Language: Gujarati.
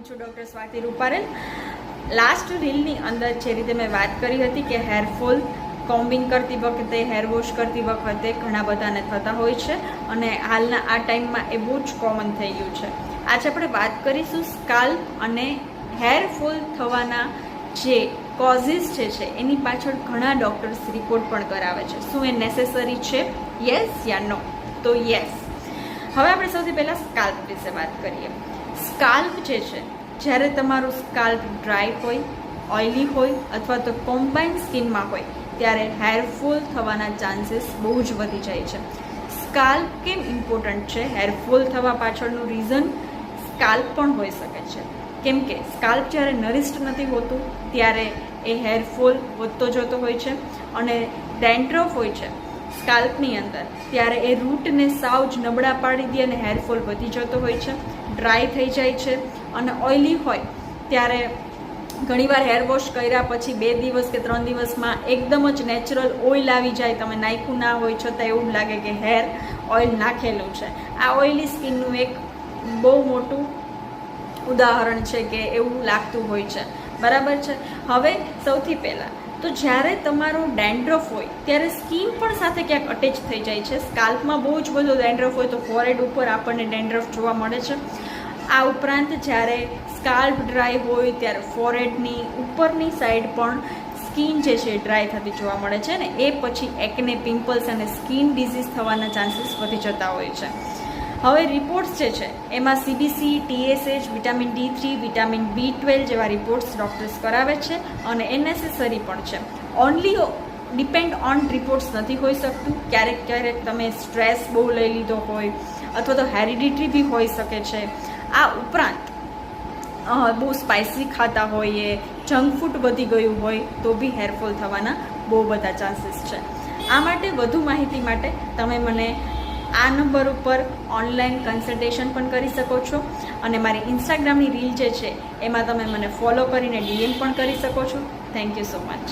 હું છું ડૉક્ટર સ્વાતિ રૂપારેલ। લાસ્ટ રીલની અંદર જે રીતે મેં વાત કરી હતી કે હેરફોલ કોમ્બિંગ કરતી વખતે, હેર વોશ કરતી વખતે ઘણા બધાને થતા હોય છે અને હાલના આ ટાઈમમાં એ બહુ જ કોમન થઈ ગયું છે। આજે આપણે વાત કરીશું સ્કાલ્પ અને હેરફોલ થવાના જે કોઝિસ છે એની પાછળ ઘણા ડૉક્ટર્સ રિપોર્ટ પણ કરાવે છે। શું એ નેસેસરી છે? યસ યા નો? તો યસ। હવે આપણે સૌથી પહેલાં સ્કાલ્પ વિશે વાત કરીએ। સ્કાલ્પ જે છે, જ્યારે તમારું સ્કાલ્પ ડ્રાય હોય, ઓઇલી હોય અથવા તો કોમ્બાઇન્ડ સ્કિનમાં હોય ત્યારે હેરફોલ થવાના ચાન્સીસ બહુ જ વધી જાય છે। સ્કાલ્પ કેમ ઇમ્પોર્ટન્ટ છે? હેરફોલ થવા પાછળનું રીઝન સ્કાલ્પ પણ હોઈ શકે છે, કેમ કે સ્કાલ્પ જ્યારે નરિસ્ટ નથી હોતું ત્યારે એ હેરફોલ વધતો જતો હોય છે અને ડેન્ડ્રફ હોય છે સ્કાલ્પની અંદર ત્યારે એ રૂટને સાવ જ નબળા પાડી દે અને હેરફોલ વધી જતો હોય છે, ડ્રાય થઈ જાય છે। અને ઓઇલી હોય ત્યારે ઘણીવાર હેર વોશ કર્યા પછી 2 દિવસ કે 3 દિવસમાં એકદમ જ નેચરલ ઓઇલ આવી જાય, તમે નાખ્યું ના હોય છતાં એવું લાગે કે હેર ઓઇલ નાખેલું છે। આ ઓઇલી સ્કિનનું એક બહુ મોટું ઉદાહરણ છે કે એવું લાગતું હોય છે, બરાબર છે। હવે સૌથી પહેલાં તો જ્યારે તમારું ડેન્ડ્રફ હોય ત્યારે સ્કિન પણ સાથે ક્યાંક અટેચ થઈ જાય છે। સ્કાલ્પમાં બહુ જ બધો ડેન્ડ્રફ હોય તો ફોરહેડ ઉપર આપણને ડેન્ડ્રફ જોવા મળે છે। આ ઉપરાંત જ્યારે સ્કાલ્પ ડ્રાય હોય ત્યારે ફોરહેડની ઉપરની સાઈડ પણ સ્કિન જે છે ડ્રાય થતી જોવા મળે છે ને એ પછી એકને, પિમ્પલ્સ અને સ્કિન ડિઝીઝ થવાના ચાન્સીસ વધી જતા હોય છે। હવે રિપોર્ટ્સ જે છે એમાં CBC, TSH, vitamin D3, vitamin B12 જેવા રિપોર્ટ્સ ડૉક્ટર્સ કરાવે છે અને એ નેસેસરી પણ છે। ઓનલી ડિપેન્ડ ઓન રિપોર્ટ્સ નથી હોઈ શકતું, ક્યારેક ક્યારેક તમે સ્ટ્રેસ બહુ લઈ લીધો હોય અથવા તો હેરિડિટરી બી હોઈ શકે છે। આ ઉપરાંત બહુ સ્પાઇસી ખાતા હોઈએ, જંક ફૂડ વધી ગયું હોય તો બી હેરફોલ થવાના બહુ બધા ચાન્સીસ છે। આ માટે વધુ માહિતી માટે તમે મને આ નંબર ઉપર ઓનલાઈન કન્સલ્ટેશન પણ કરી શકો છો અને મારી ઇન્સ્ટાગ્રામની રીલ જે છે એમાં તમે મને ફોલો કરીને DM પણ કરી શકો છો। Thank you so much.